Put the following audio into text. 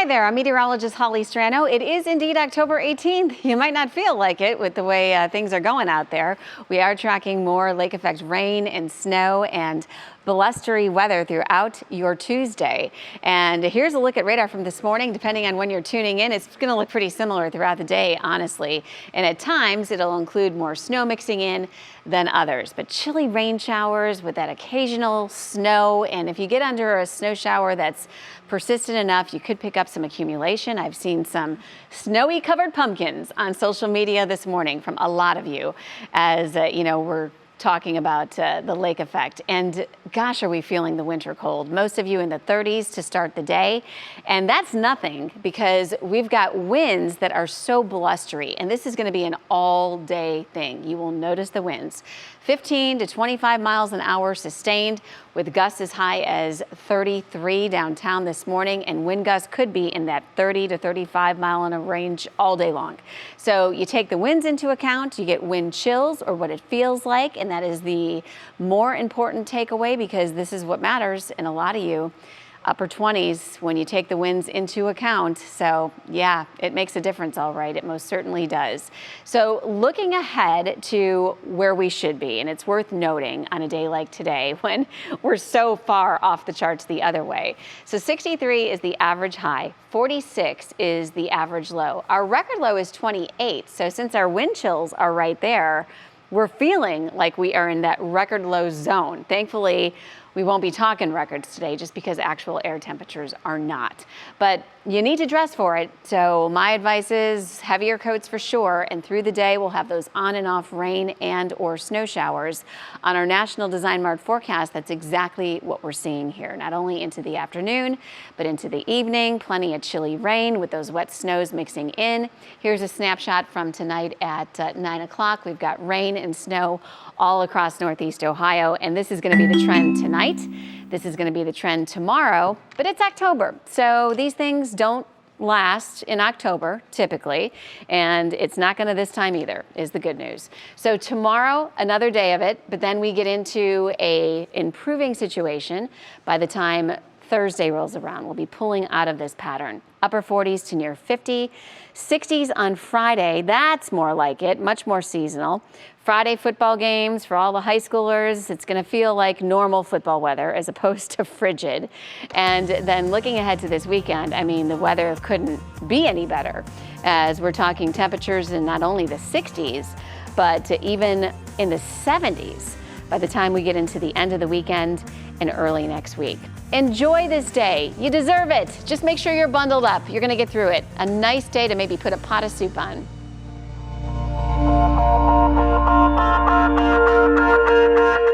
Hi there, I'm meteorologist Hollie Strano. It is indeed October 18th. You might not feel like it with the way things are going out there. We are tracking more lake effect rain and snow and blustery weather throughout your Tuesday. And here's a look at radar from this morning. Depending on when you're tuning in, it's going to look pretty similar throughout the day, honestly. And at times, it'll include more snow mixing in than others. But chilly rain showers with that occasional snow. And if you get under a snow shower that's persistent enough, you could pick up some accumulation. I've seen some snowy covered pumpkins on social media this morning from a lot of you as, we're talking about the lake effect. And gosh, are we feeling the winter cold. Most of you in the 30s to start the day. And that's nothing because we've got winds that are so blustery. And this is going to be an all day thing. You will notice the winds. 15 to 25 miles an hour sustained with gusts as high as 33 downtown this morning, and wind gusts could be in that 30 to 35 mile an hour range all day long. So you take the winds into account, you get wind chills or what it feels like, and that is the more important takeaway because this is what matters in a lot of you. Upper 20s when you take the winds into account. So yeah, it makes a difference, all right. It most certainly does. So looking ahead to where we should be, and it's worth noting on a day like today when we're so far off the charts the other way. So 63 is the average high, 46 is the average low. Our record low is 28. So since our wind chills are right there, we're feeling like we are in that record low zone. Thankfully, we won't be talking records today just because actual air temperatures are not. But you need to dress for it. So my advice is heavier coats for sure. And through the day, we'll have those on and off rain and or snow showers. On our National Design Mart forecast, that's exactly what we're seeing here. Not only into the afternoon, but into the evening. Plenty of chilly rain with those wet snows mixing in. Here's a snapshot from tonight at 9 o'clock. We've got rain and snow all across Northeast Ohio. And this is going to be the trend tonight. This is going to be the trend tomorrow, but it's October. So these things don't last in October typically, and it's not going to this time either, is the good news. So tomorrow, another day of it, but then we get into a improving situation by the time Thursday rolls around. We'll be pulling out of this pattern. Upper 40s to near 50, 60s on Friday. That's more like it, much more seasonal. Friday football games for all the high schoolers. It's going to feel like normal football weather as opposed to frigid. And then looking ahead to this weekend, I mean, the weather couldn't be any better as we're talking temperatures in not only the 60s, but even in the 70s by the time we get into the end of the weekend and early next week. Enjoy this day. You deserve it. Just make sure you're bundled up. You're going to get through it. A nice day to maybe put a pot of soup on.